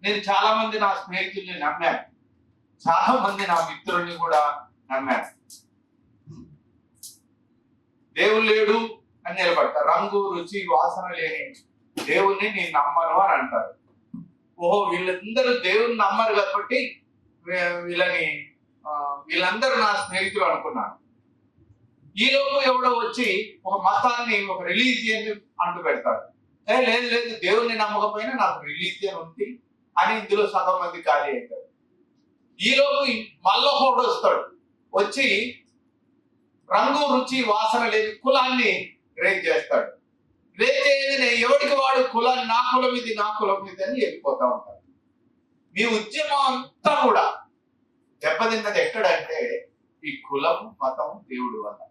నేను చాలా మంది నా స్నేహితుల్ని నమ్మాను, చాలా మంది నా మిత్రుల్ని కూడా నమ్మాను. దేవుడు లేడు అని నిలబడతారు. రంగు రుచి వాసన లేని దేవుణ్ణి నేను నమ్మను అని అంటారు. ఓహో, వీళ్ళందరూ దేవుని నమ్మరు కాబట్టి వీళ్ళందరూ నా స్నేహితులు అనుకున్నాను. ఈలోపు ఎవడో వచ్చి ఒక మతాన్ని, ఒక రిలీజియన్ అంటూ పెడతాడు. లేదు లేదు, దేవుణ్ణి నమ్మకపోయినా నాకు రిలీజియన్ ఉంది అని ఇందులో సగం మంది ఖాళీ అవుతారు. ఈలోపు మల్లహోడు వస్తాడు, వచ్చి రంగు రుచి వాసన లేని కులాన్ని రేజ్ చేస్తాడు. రేజ్ చేయగానే ఎవరికి వాడు కులాన్ని, నా కులం ఇది, నా కులం ఇది అని వెళ్ళిపోతా ఉంటారు. మీ ఉద్యమం అంతా కూడా దెబ్బతిన్నది ఎక్కడంటే ఈ కులం, మతం, దేవుడు వల్ల.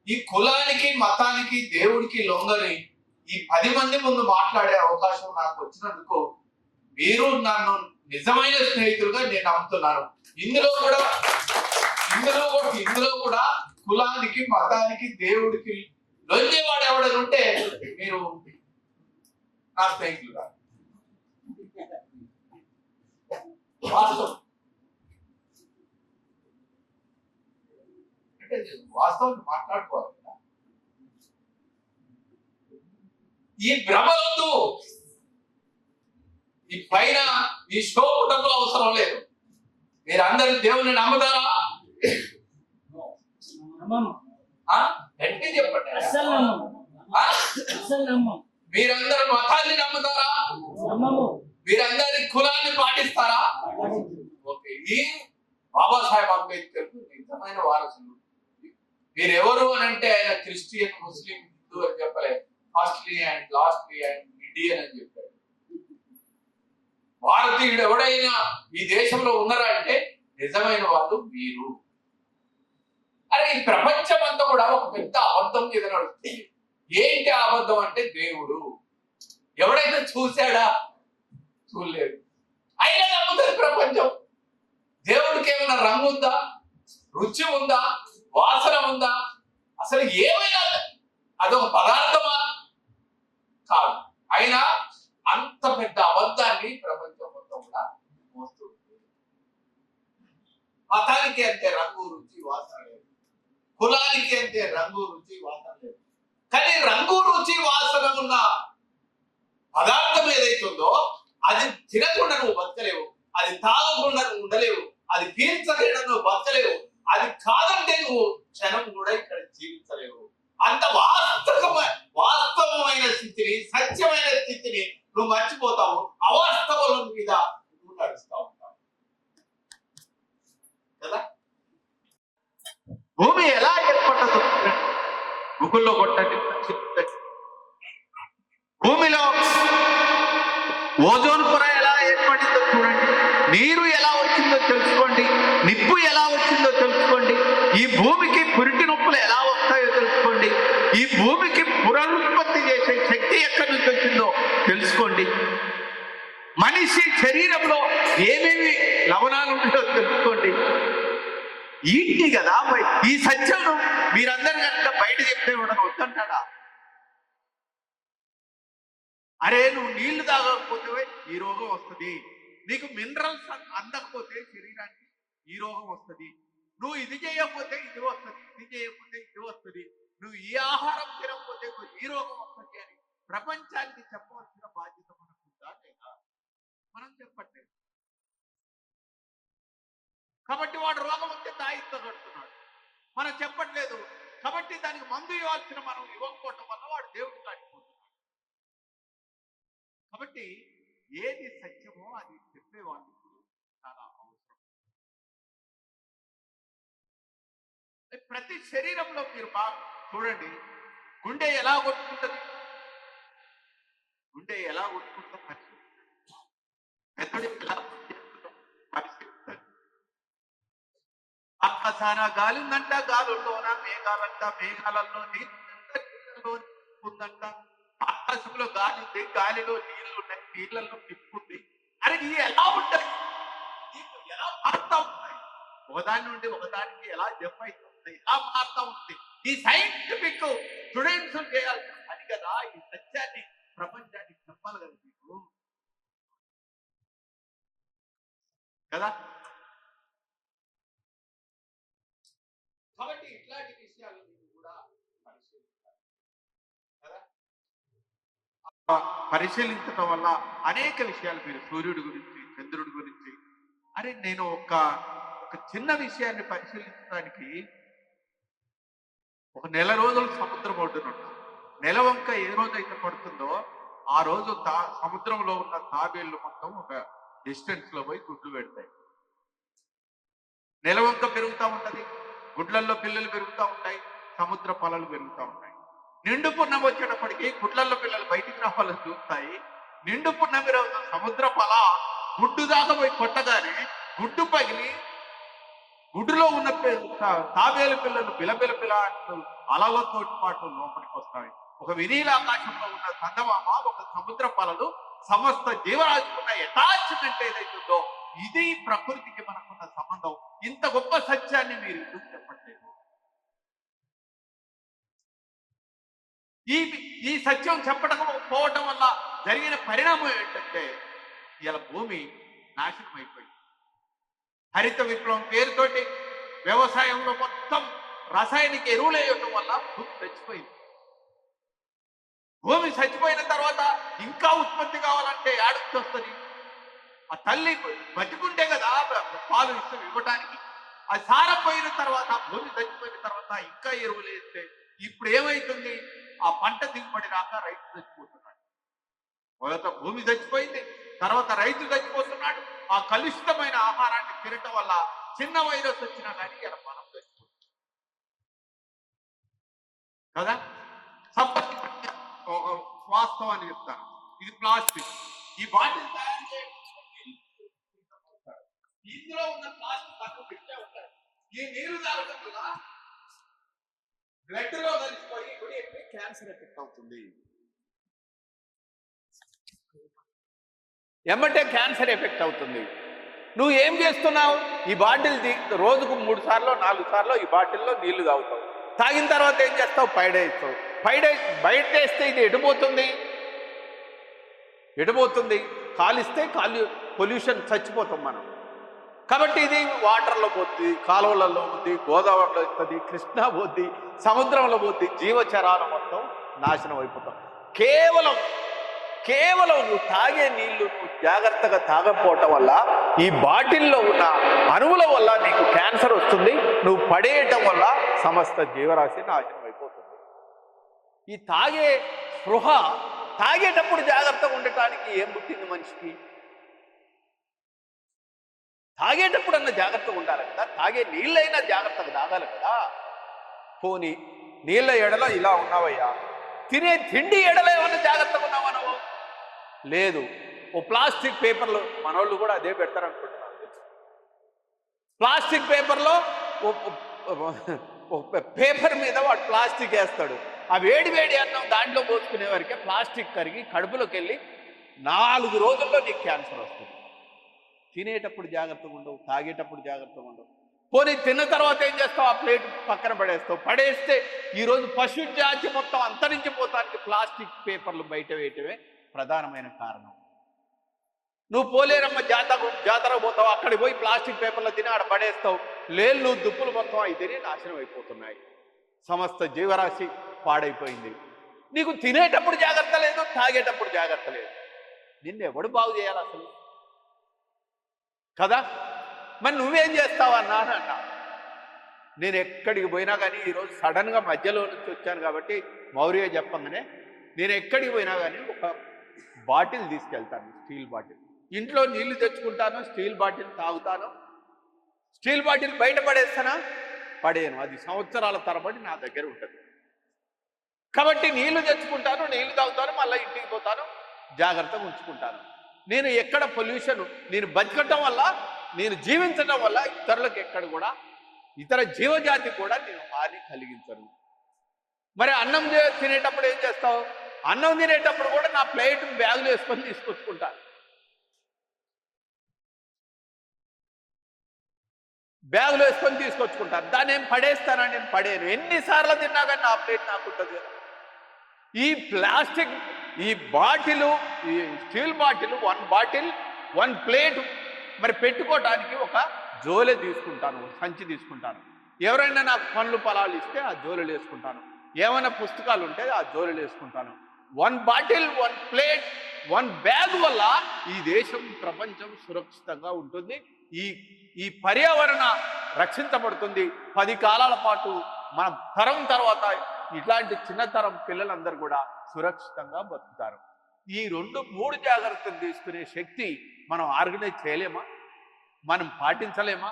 ఈ కులానికి, మతానికి, దేవుడికి లొంగని ఈ 10 మంది ముందు మాట్లాడే అవకాశం నాకు వచ్చినందుకు మీరు నన్ను నిజమైన స్నేహితులుగా నేను నమ్ముతున్నాను. ఇందులో కూడా కులానికి, మతానికి, దేవుడికి లొంగేవాడు ఎవడని ఉంటే మీరు నా స్నేహితులుగా. వాస్తవం అంటే వాస్తవం మాట్లాడుకోవాలి కదా. ఈ భ్రమలొద్దు, ఈ పైన ఈ షో కుటుంబాలు అవసరం లేదు. మీరు అందరు దేవుని నమ్ముతారా? గట్టి చెప్పండి. మీరందరూ మతాన్ని నమ్ముతారా? మీరందరి కులాన్ని పాటిస్తారా? ఓకే. ఈ బాబాసాహెబ్ అంబేద్కర్ నిజమైన వారసులు. మీరెవరు అని అంటే ఆయన క్రిస్టియన్, ముస్లిం, హిందూ అని చెప్పలేదు. Firstly and lastly and Indian అని చెప్పాడు. భారతీయుడు ఎవడైనా ఈ దేశంలో ఉన్నారా అంటే నిజమైన వాళ్ళు మీరు. అరే, ఈ ప్రపంచం అంతా కూడా ఒక పెద్ద అబద్ధం మీద నడుస్తుంది. ఏంటి అబద్ధం అంటే దేవుడు. ఎవడైనా చూశాడా? చూడలేదు. అయినా నమ్ముతుంది ప్రపంచం. దేవుడికి ఏమైనా రంగు ఉందా? రుచి ఉందా? వాసన ఉందా? అసలు ఏమైనా అదొక పదార్థమా? కాదు. అయినా అంత పెద్ద అబద్ధాన్ని ప్రపంచం మొత్తం కూడా మోస్తుంది. మతానికి అంతే రంగు రుచి వాసన లేదు, కులానికి అంతే రంగు రుచి వాసన లేదు. కానీ రంగు రుచి వాసన ఉన్న పదార్థం ఏదైతుందో అది తినకుండా నువ్వు బతకలేవు, అది తాగకుండా నువ్వు ఉండలేవు, అది పీల్చలేకుండా నువ్వు బతకలేవు, అది కాదంటే నువ్వు క్షణం కూడా ఇక్కడ జీవించలేవు. అంత వాస్తవమైన స్థితిని, సత్యమైన స్థితిని నువ్వు మర్చిపోతావు. అవాస్తవాల మీద నువ్వు నడుస్తూ ఉంటావు కదా. భూమి ఎలా ఏర్పడ్డదో గూగుల్లో కొట్టండి. భూమిలో ఓజోన్ పొర ఎలా ఏర్పడిందో చూడండి, నీరు ఎలా వచ్చిందో తెలుసుకోండి, నిప్పు ఎలా వచ్చిందో తెలుసుకోండి, ఈ భూమికి పురిటి నొప్పులు ఎలా వస్తాయో తెలుసుకోండి, ఈ భూమికి పునరుత్పత్తి చేసే శక్తి ఎక్కడి నుంచి వచ్చిందో తెలుసుకోండి, మనిషి శరీరంలో ఏమేమి లవణాలు ఉంటాయో తెలుసుకోండి. ఏంటి కదా ఈ సత్యం మీరందరూ కనుక బయట చెప్తే ఉండడం వద్దంటాడా? అరే, నువ్వు నీళ్లు తాగకపోతే ఈ రోగం వస్తుంది, నీకు మినరల్స్ అందకపోతే శరీరానికి ఈ రోగం వస్తుంది, నువ్వు ఇది చేయకపోతే ఇది వస్తుంది, ఇది చేయకపోతే ఇది వస్తుంది, నువ్వు ఈ ఆహారం తినకపోతే ఈ రోగం వస్తుంది అని ప్రపంచానికి చెప్పవలసిన బాధ్యత మనకు ఉందా లేదా? మనం చెప్పట్లేదు. కాబట్టి వాడు రోగం వస్తే తాయితో కడుతున్నాడు, మనం చెప్పట్లేదు. కాబట్టి దానికి మందు ఇవ్వాల్సిన మనం ఇవ్వకపోవటం వల్ల వాడు దేవుడు కాడిపోతున్నాడు. కాబట్టి ఏది సత్యమో అది చెప్పేవాళ్ళు చాలా అవసరం. ప్రతి శరీరంలో మీరు బాగా చూడండి, గుండె ఎలా కొట్టుకుంటుంది, గుండె ఎలా కొట్టుకుంటుందో మెదడు ఎలా పరిస్థితి. ఆకాశాన గాలి ఉందంట, గాలుల్లోన మేఘాలంట, మేఘాలలో నీళ్ళు ఉందంట, ఆకాశంలో గాలి ఉంది, గాలిలో నీళ్లు ఉన్నాయి, నీళ్లలో నిప్పుంది. అరే, ఇది ఎలా ఉంటుంది? ఎలా మారుతా ఉంటాయి? ఒకదాని నుండి ఒకదానికి ఎలా జంప్ అవుతుంది, ఎలా మారుతా ఉంది? ఈ సైంటిఫిక్ స్టూడెంట్స్ చేయాల్సిన పని కదా. ఈ సత్యాన్ని ప్రపంచానికి చెప్పాలి కదా. మీకు కదా. కాబట్టి ఇట్లాంటి విషయాలు కూడా పరిశీలించాలి కదా. పరిశీలించడం వల్ల అనేక విషయాలు మీరు సూర్యుడి గురించి, చంద్రుడి గురించి, అరే నేను ఒక చిన్న విషయాన్ని పరిశీలించడానికి ఒక నెల రోజులు సముద్రం ఒడ్డునుంటా. నెలవంక ఏ రోజైతే పడుతుందో ఆ రోజు సముద్రంలో ఉన్న తాబేళ్లు మొత్తం ఒక డిస్టెన్స్ లో పోయి గుడ్లు పెడతాయి. నెలవంక పెరుగుతూ ఉంటది, గుడ్లల్లో పిల్లలు పెరుగుతూ ఉంటాయి, సముద్ర పొలాలు పెరుగుతూ ఉంటాయి. నిండు పున్నమి వచ్చేటప్పటికి గుడ్లల్లో పిల్లలు బయటికి రావాలని చూస్తాయి. నిండు పున్నమి రోజు సముద్ర పొల గుడ్డు దాకా పోయి కొట్టగానే గుడ్డు పగిలి గుడ్డులో ఉన్న తాబేలు పిల్లలు బిలబిల అంటూ అలలతో పాటు లోపలికి వస్తాయి. ఒక వినీల ఆకాశంలో ఉన్న చందమామ, ఒక సముద్ర పొలలు, సమస్త జీవరాశుకున్న అటాచ్మెంట్ ఏదైతుందో ఇది ప్రకృతికి మనకున్న సంబంధం. ఇంత గొప్ప సత్యాన్ని మీరు ఎందుకు చెప్పట్లేదు? ఈ సత్యం చెప్పడం పోవటం వల్ల జరిగిన పరిణామం ఏంటంటే ఇలా భూమి నాశనం అయిపోయింది. హరిత విప్లవం పేరుతోటి వ్యవసాయంలో మొత్తం రసాయనిక ఎరువులు వేయటం వల్ల భూమి చచ్చిపోయింది. భూమి చచ్చిపోయిన తర్వాత ఇంకా ఉత్పత్తి కావాలంటే ఏడుకు వస్తుంది. ఆ తల్లి బతికుంటే కదా పాలు ఇవ్వటానికి. అది సారపోయిన తర్వాత, భూమి చచ్చిపోయిన తర్వాత ఇంకా ఎరువులు వేస్తే ఇప్పుడు ఏమైతుంది? ఆ పంట దిగుబడి రాక రైతు చచ్చిపోతున్నాడు. మొదట భూమి చచ్చిపోయింది, తర్వాత రైతు చచ్చిపోతున్నాడు. ఆ కలుషితమైన ఆహారాన్ని తినటం వల్ల చిన్న వైరస్ వచ్చినా కానీ ఇలా మనం చచ్చిపోతుంది కదా. వాస్తవాన్ని చెప్తాను, ఇది ప్లాస్టిక్. ఈ బాటిల్ తయారు చేయడం ఇందులో ఉన్న ప్లాస్టిక్ పక్కన పెట్టే ఉంటారు. ఈ నీరు తాగడం వల్ల బ్లడ్ లో కలిసిపోయి క్యాన్సర్ ఎఫెక్ట్ అవుతుంది. ఎమ్మటే క్యాన్సర్ ఎఫెక్ట్ అవుతుంది. నువ్వు ఏం చేస్తున్నావు? ఈ బాటిల్ రోజుకు 3 సార్లు 4 సార్లు ఈ బాటిల్లో నీళ్లు తాగుతావు. తాగిన తర్వాత ఏం చేస్తావు? పైడేస్తావు. బయట వేస్తే ఇది ఎడిపోతుంది. కాలిస్తే పొల్యూషన్ చచ్చిపోతాం మనం. కాబట్టి ఇది వాటర్లో పోద్ది, కాలువలలో పోద్ది, గోదావరిలో వస్తుంది, కృష్ణా పోద్ది, సముద్రంలో పోద్ది. జీవచరాలు మొత్తం నాశనం అయిపోతాం. కేవలం నువ్వు తాగే నీళ్లు జాగ్రత్తగా తాగకపోవటం వల్ల, ఈ బాటిల్లో ఉన్న అణువుల వల్ల నీకు క్యాన్సర్ వస్తుంది. నువ్వు పడేయటం వల్ల సమస్త జీవరాశి నాశనం అయిపోతుంది. ఈ తాగే స్పృహ, తాగేటప్పుడు జాగ్రత్తగా ఉండటానికి ఏం పుట్టింది మనిషికి? తాగేటప్పుడు అన్న జాగ్రత్తగా ఉండాలి కదా. తాగే నీళ్ళైనా జాగ్రత్తగా తాగాలి కదా. పోనీ నీళ్ళ ఎడలో ఇలా ఉన్నావయ్యా, తినే తిండి ఎడలో ఏమన్నా జాగ్రత్తగా ఉన్నావా నువ్వు? లేదు. ఓ ప్లాస్టిక్ పేపర్లు, మనోళ్ళు కూడా అదే పెడతారు అనుకుంటున్నాను. ప్లాస్టిక్ పేపర్లో పేపర్ మీద వాడు ప్లాస్టిక్ వేస్తాడు. ఆ వేడి అన్నం దాంట్లో పోసుకునే వరకే ప్లాస్టిక్ కరిగి కడుపులోకి వెళ్ళి 4 రోజుల్లో నీకు క్యాన్సర్ వస్తుంది. తినేటప్పుడు జాగ్రత్తగా ఉండవు, తాగేటప్పుడు జాగ్రత్తగా ఉండవు. పోనీ తిన్న తర్వాత ఏం చేస్తావు? ఆ ప్లేట్ పక్కన పడేస్తావు. పడేస్తే ఈరోజు పశు జాతి మొత్తం అంతరించిపోతానికి ప్లాస్టిక్ పేపర్లు బయట వేయటమే ప్రధానమైన కారణం. నువ్వు పోలేరమ్మ జాతర పోతావు, అక్కడికి పోయి ప్లాస్టిక్ పేపర్లు తిని ఆడ పడేస్తావు. లేళ్ళు దుప్పులు మొత్తం అయితేనే నాశనం అయిపోతున్నాయి. సమస్త జీవరాశి పాడైపోయింది. నీకు తినేటప్పుడు జాగ్రత్త లేదు, తాగేటప్పుడు జాగ్రత్త లేదు. నిన్ను ఎవడు బాగు చేయాలి అసలు కదా? మరి నువ్వేం చేస్తావు అన్నా. నేను ఎక్కడికి పోయినా కానీ, ఈరోజు సడన్గా మధ్యలో నుంచి వచ్చాను కాబట్టి మౌర్య చెప్పంగానే, నేను ఎక్కడికి పోయినా కానీ ఒక బాటిల్ తీసుకెళ్తాను, స్టీల్ బాటిల్. ఇంట్లో నీళ్లు తెచ్చుకుంటాను, స్టీల్ బాటిల్ తాగుతాను. స్టీల్ బాటిల్ బయట పడేస్తానా? పడేయను. అది సంవత్సరాల తరబడి నా దగ్గర ఉంటుంది. కాబట్టి నీళ్లు తెచ్చుకుంటాను, నీళ్లు తాగుతాను, మళ్ళీ ఇంటికి పోతాను, జాగ్రత్తగా ఉంచుకుంటాను. నేను ఎక్కడ పొల్యూషన్, నేను బతకటం వల్ల, నేను జీవించడం వల్ల ఇతరులకు ఎక్కడ కూడా, ఇతర జీవజాతి కూడా నేను హాని కలిగించను. మరి అన్నం తినేటప్పుడు ఏం చేస్తావు? అన్నం తినేటప్పుడు కూడా నా ప్లేట్ బ్యాగులు వేసుకొని తీసుకొచ్చుకుంటాను. బ్యాగులు వేసుకొని తీసుకొచ్చుకుంటాను. దాన్ని ఏం పడేస్తానని నేను పడేను. ఎన్నిసార్లు తిన్నా కానీ నా ప్లేట్ నాకుంటుంది కదా. ఈ ప్లాస్టిక్, ఈ బాటిల్, ఈ స్టీల్ బాటిల్, 1 బాటిల్ 1 ప్లేట్ మరి పెట్టుకోవటానికి ఒక జోలె తీసుకుంటాను, సంచి తీసుకుంటాను. ఎవరైనా నాకు పండ్లు పొలాలు ఇస్తే ఆ జోలెలు వేసుకుంటాను. ఏమైనా పుస్తకాలు ఉంటే ఆ జోలెలు వేసుకుంటాను. 1 బాటిల్, 1 ప్లేట్, 1 బ్యాగ్ వల్ల ఈ దేశం, ప్రపంచం సురక్షితంగా ఉంటుంది. ఈ పర్యావరణ రక్షించబడుతుంది. 10 కాలాల పాటు మన తరం తర్వాత ఇట్లాంటి చిన్న తరం పిల్లలందరూ కూడా సురక్షితంగా బతుకుతారు. ఈ 2-3 జాగ్రత్తలు తీసుకునే శక్తి మనం ఆర్గనైజ్ చేయలేమా? మనం పాటించలేమా?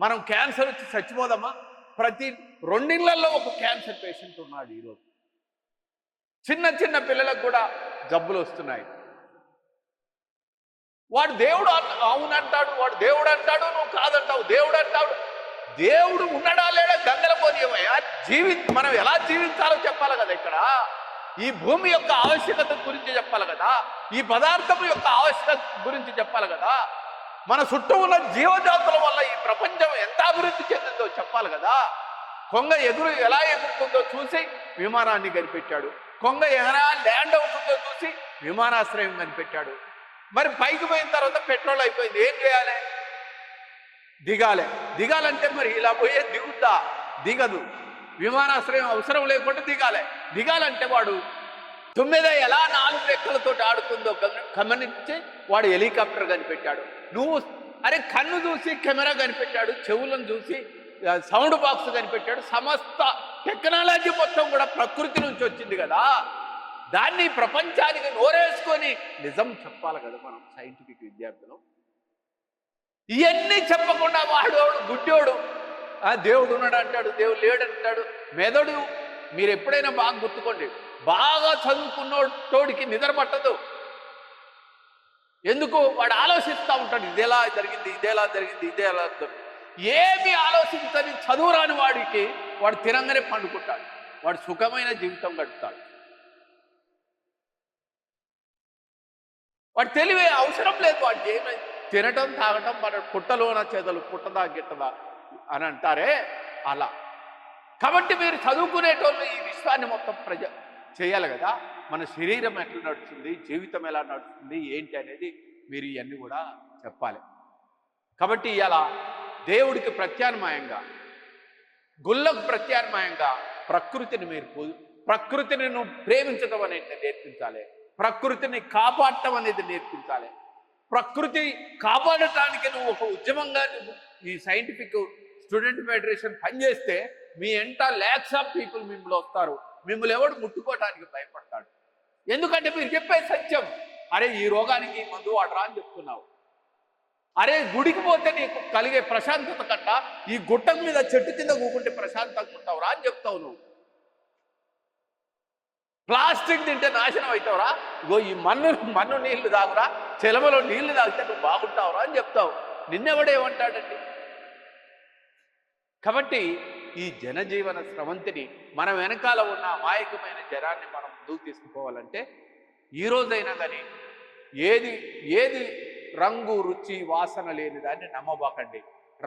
మనం క్యాన్సర్ వచ్చి చచ్చిపోదామా? ప్రతి 2 ఇళ్లలో ఒక క్యాన్సర్ పేషెంట్ ఉన్నాడు ఈరోజు. చిన్న చిన్న పిల్లలకు కూడా జబ్బులు వస్తున్నాయి. వాడు దేవుడు అవునంటాడు, వాడు దేవుడు అంటాడు, నువ్వు కాదంటావు. దేవుడు అంటాడు. దేవుడు ఉన్నాడా లేడా గంగల పోనీయమయ్యా. మనం ఎలా జీవించాలో చెప్పాలి కదా. ఇక్కడ ఈ భూమి యొక్క ఆవశ్యకత గురించి చెప్పాలి కదా. ఈ పదార్థం యొక్క ఆవశ్యకత గురించి చెప్పాలి కదా. మన చుట్టూ ఉన్న జీవజాతుల వల్ల ఈ ప్రపంచం ఎంత అభివృద్ధి చెందిందో చెప్పాలి కదా. కొంగ ఎలా ఎగురుతుందో చూసి విమానాన్ని కనిపెట్టాడు. కొంగ ఎలా ల్యాండ్ అవుతుందో చూసి విమానాశ్రయం కనిపెట్టాడు. మరి పైకి పోయిన తర్వాత పెట్రోల్ అయిపోయింది, ఏం చేయాలి? దిగాలంటే మరి ఇలా పోయే దిగుద్దా? దిగదు. విమానాశ్రయం అవసరం లేకుండా దిగాలంటే వాడు 9 ఎలా 4 రెక్కలతో ఆడుతుందో గమనించి వాడు హెలికాప్టర్ కనిపెట్టాడు. కన్ను చూసి కెమెరా కనిపెట్టాడు, చెవులను చూసి సౌండ్ బాక్స్ కనిపెట్టాడు. సమస్త టెక్నాలజీ మొత్తం కూడా ప్రకృతి నుంచి వచ్చింది కదా. దాన్ని ప్రపంచానికి నోరేసుకొని నిజం చెప్పాలి కదా మనం సైంటిఫిక్ విద్యార్థులు. ఇవన్నీ చెప్పకుండా వాడు గుడ్డోడు దేవుడు ఉన్నాడు అంటాడు, దేవుడు లేడంటాడు. మెదడు మీరు ఎప్పుడైనా బాగా గుర్తుకోండి, బాగా చదువుకున్నోడికి నిద్ర పట్టదు. ఎందుకు? వాడు ఆలోచిస్తూ ఉంటాడు, ఇదేలా జరిగింది, ఇదేలా జరిగింది, ఇదేలా జరిగింది. ఏమి ఆలోచించని చదువు రాని వాడికి వాడు తినంగానే పండుకుంటాడు, వాడు సుఖమైన జీవితం గడుపుతాడు. వాడు తెలివే అవసరం లేదు. వాడికి ఏమైంది? తినటం తాగటం, మన పుట్టలోన చేదలు పుట్టదా గిట్టదా అని అంటారే అలా. కాబట్టి మీరు చదువుకునేటోళ్ళు ఈ విశ్వాన్ని మొత్తం చేయాలి కదా. మన శరీరం ఎట్లా నడుస్తుంది, జీవితం ఎలా నడుస్తుంది, ఏంటి అనేది మీరు ఇవన్నీ కూడా చెప్పాలి. కాబట్టి ఇలా దేవుడికి ప్రత్యామ్నాయంగా, గుళ్ళకు ప్రత్యామ్నాయంగా ప్రకృతిని నువ్వు ప్రేమించడం అనేది నేర్పించాలి. ప్రకృతిని కాపాడటం అనేది నేర్పించాలి. ప్రకృతి కాపాడటానికి నువ్వు ఒక ఉద్యమంగా ఈ సైంటిఫిక్ స్టూడెంట్ ఫెడరేషన్ పనిచేస్తే మీ lakhs of people మిమ్మల్ని వస్తారు. మిమ్మల్ని ఎవడు ముట్టుకోవడానికి భయపడతాడు. ఎందుకంటే మీరు చెప్పే సత్యం. అరే ఈ రోగానికి మందు వాడరా అని చెప్తున్నావు. అరే గుడికి పోతే నీకు కలిగే ప్రశాంతత కట్ట ఈ గుట్ట మీద చెట్టు కింద కూకుంటే ప్రశాంతంగా ఉంటావురా అని చెప్తావు నువ్వు. ప్లాస్టిక్ తింటే నాశనం అవుతావురా. ఇగో ఈ మన్ను నీళ్లు తాగురా, చెలమలో నీళ్లు తాగితే నువ్వు బాగుంటావురా అని చెప్తావు. నిన్నెవడేమంటాడండి? కాబట్టి ఈ జనజీవన స్రవంతిని మన వెనకాల ఉన్న అమాయకమైన జనాన్ని మనం ముందుకు తీసుకుపోవాలంటే ఈ రోజైనా కానీ ఏది రంగు రుచి వాసన లేని దాన్ని నమ్మబాకండి.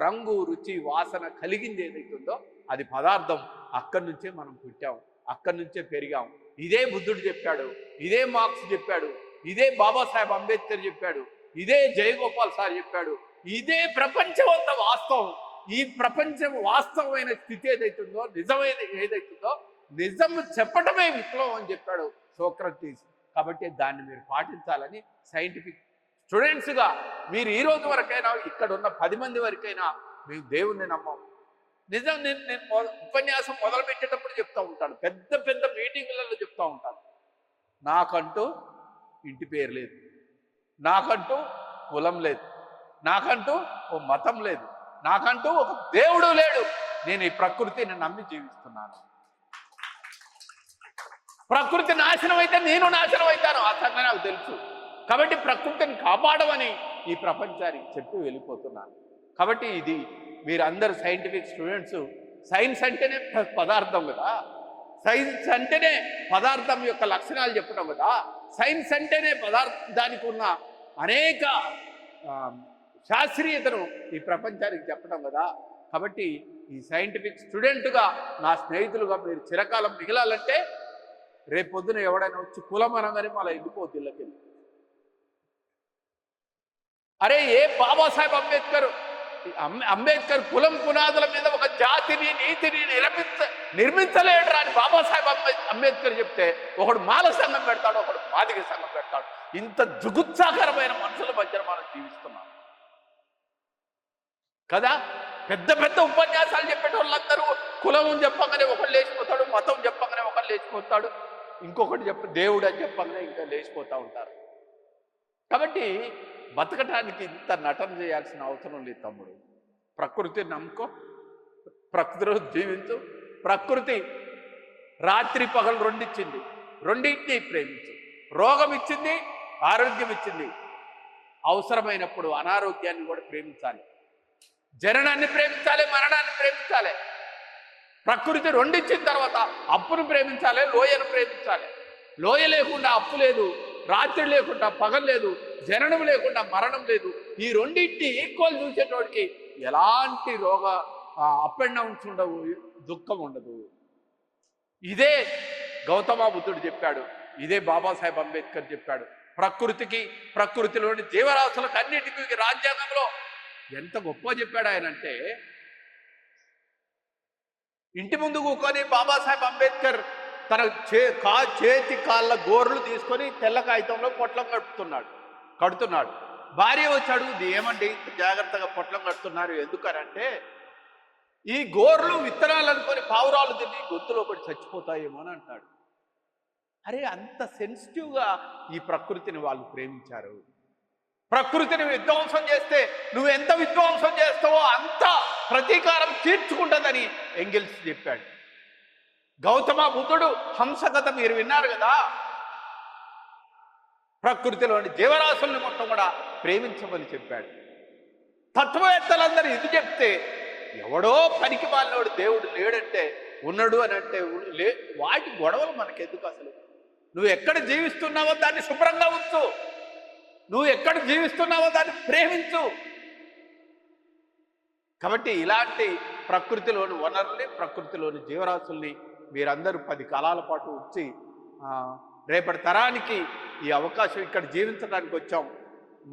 రంగు రుచి వాసన కలిగింది ఏదైతుందో అది పదార్థం. అక్కడి నుంచే మనం పుట్టాం, అక్కడి నుంచే పెరిగాం. ఇదే బుద్ధుడు చెప్పాడు, ఇదే మార్క్స్ చెప్పాడు, ఇదే బాబాసాహెబ్ అంబేద్కర్ చెప్పాడు, ఇదే జయగోపాల్ సార్ చెప్పాడు. ఇదే ప్రపంచమంతా వాస్తవం. ఈ ప్రపంచం వాస్తవమైన స్థితి ఏదైతుందో, నిజమైన ఏదైతుందో, నిజం చెప్పటమే విప్లవం అని చెప్పాడు సోక్రటీస్. కాబట్టి దాన్ని మీరు పాటించాలని సైంటిఫిక్ స్టూడెంట్స్గా మీరు ఈ రోజు వరకైనా ఇక్కడ ఉన్న 10 మంది వరకైనా మేము దేవుణ్ణి నమ్మం. నిజం నేను ఉపన్యాసం మొదలుపెట్టేటప్పుడు చెప్తూ ఉంటాను, పెద్ద పెద్ద మీటింగులలో చెప్తూ ఉంటాను, నాకంటూ ఇంటి పేరు లేదు, నాకంటూ కులం లేదు, నాకంటూ ఓ మతం లేదు, నాకంటూ ఒక దేవుడు లేడు. నేను ఈ ప్రకృతిని నమ్మి జీవిస్తున్నాను. ప్రకృతి నాశనం అయితే నేను నాశనం అవుతాను, ఆ సంగతి నాకు తెలుసు. కాబట్టి ప్రకృతిని కాపాడమని ఈ ప్రపంచానికి చెప్పి వెళ్ళిపోతున్నాను. కాబట్టి ఇది మీరందరూ సైంటిఫిక్ స్టూడెంట్స్. సైన్స్ అంటేనే పదార్థం కదా, సైన్స్ అంటేనే పదార్థం యొక్క లక్షణాలు చెప్పడం కదా, సైన్స్ అంటేనే దానికి ఉన్న అనేక శాస్త్రీయతను ఈ ప్రపంచానికి చెప్పడం కదా. కాబట్టి ఈ సైంటిఫిక్ స్టూడెంట్గా నా స్నేహితులుగా మీరు చిరకాలం మిగలాలంటే రేపొద్దున ఎవడైనా వచ్చి కులం అనగానే మళ్ళీ వెళ్ళిపోద్ది ఇళ్ళకి. అరే ఏ బాబాసాహెబ్ అంబేద్కర్ కులం పునాదుల మీద ఒక జాతిని నీతిని నిర్మించలేడు అని బాబాసాహెబ్ అంబేద్కర్ చెప్తే ఒకడు మాల సంఘం పెడతాడు, ఒకడు మాదిగ సంఘం పెడతాడు. ఇంత జుగుత్సాకరమైన మనుషుల మధ్య మనం జీవిస్తున్నాం కదా. పెద్ద పెద్ద ఉపన్యాసాలు చెప్పేటోళ్ళందరూ కులం చెప్పగానే ఒకడు లేచిపోతాడు, మతం చెప్పగానే ఒకడు లేచిపోతాడు, ఇంకొకటి దేవుడు అని చెప్పగానే ఇంకా లేచిపోతూ ఉంటారు. కాబట్టి బతకటానికి ఇంత నటన చేయాల్సిన అవసరం లేదు తమ్ముడు. ప్రకృతిని నమ్ముకో, ప్రకృతిలో జీవించు. ప్రకృతి రాత్రి పగలు రెండిచ్చింది, రెండింటిని ప్రేమించు. రోగం ఇచ్చింది, ఆరోగ్యం ఇచ్చింది. అవసరమైనప్పుడు అనారోగ్యాన్ని కూడా ప్రేమించాలి. జననాన్ని ప్రేమించాలి, మరణాన్ని ప్రేమించాలి. ప్రకృతి రెండిచ్చిన తర్వాత అప్పును ప్రేమించాలి, లోయను ప్రేమించాలి. లోయ లేకుండా అప్పు లేదు, రాత్రి లేకుండా పగలు లేదు, జననం లేకుండా మరణం లేదు. ఈ రెండింటిని ఈక్వల్ చూసేటోడికి ఎలాంటి అప్ అండ్ డౌన్స్ ఉండవు, దుఃఖం ఉండదు. ఇదే గౌతమ బుద్ధుడు చెప్పాడు, ఇదే బాబాసాహెబ్ అంబేద్కర్ చెప్పాడు. ప్రకృతిలోని జీవరాశులకు అన్నిటికీ రాజ్యాంగంలో ఎంత గొప్ప చెప్పాడు ఆయన అంటే, ఇంటి ముందు కూకొని బాబాసాహెబ్ అంబేద్కర్ తన చేతి కాళ్ళ గోర్లు తీసుకొని తెల్ల కాగితంలో పొట్లం కడుతున్నాడు. భార్య వచ్చి అడుగుది, ఏమండి ఇంత జాగ్రత్తగా పొట్లం కడుతున్నారు ఎందుకనంటే, ఈ గోర్లు విత్తనాలు అనుకొని పావురాలు తిని గొంతులో పడి చచ్చిపోతాయేమో అని అంటాడు. అరే అంత సెన్సిటివ్గా ఈ ప్రకృతిని వాళ్ళు ప్రేమించారు. ప్రకృతిని విధ్వంసం చేస్తే నువ్వు ఎంత విధ్వంసం చేస్తావో అంత ప్రతీకారం తీర్చుకుంటుందని ఎంగిల్స్ చెప్పాడు. గౌతమ బుద్ధుడు హంసకథ మీరు విన్నారు కదా. ప్రకృతిలోని జీవరాశుల్ని మొత్తం కూడా ప్రేమించమని చెప్పాడు. తత్వవేత్తలందరూ ఇది చెప్తే ఎవడో పనికి మాలినోడు దేవుడు లేడంటే ఉన్నాడు అని అంటే వాటి గొడవలు మనకెందుకు? అసలు నువ్వు ఎక్కడ జీవిస్తున్నావో దాన్ని శుభ్రంగా ఉంచు, నువ్వు ఎక్కడ జీవిస్తున్నావో దాన్ని ప్రేమించు. కాబట్టి ఇలాంటి ప్రకృతిలోని వనరుల్ని, ప్రకృతిలోని జీవరాశుల్ని మీరందరూ 10 కాలాల పాటు వచ్చి రేపటి తరానికి ఈ అవకాశం ఇక్కడ జీవించడానికి వచ్చాం.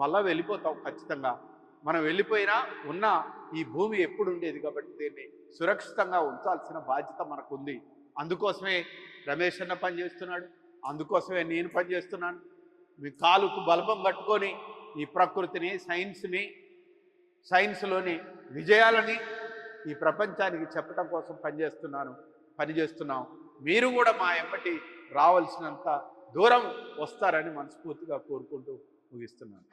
మళ్ళా వెళ్ళిపోతాం ఖచ్చితంగా. మనం వెళ్ళిపోయినా ఉన్న ఈ భూమి ఎప్పుడు ఉండేది కాబట్టి దీన్ని సురక్షితంగా ఉంచాల్సిన బాధ్యత మనకుంది. అందుకోసమే రమేష్ అన్న పనిచేస్తున్నాడు, అందుకోసమే నేను పనిచేస్తున్నాను. మీ కాలుకు బలపం కట్టుకొని ఈ ప్రకృతిని, సైన్స్లోని విజయాలని ఈ ప్రపంచానికి చెప్పడం కోసం పనిచేస్తున్నాం. మీరు కూడా మా ఎంబటి రావాల్సినంత దూరం వస్తారని మనస్ఫూర్తిగా కోరుకుంటూ ముగిస్తున్నాను.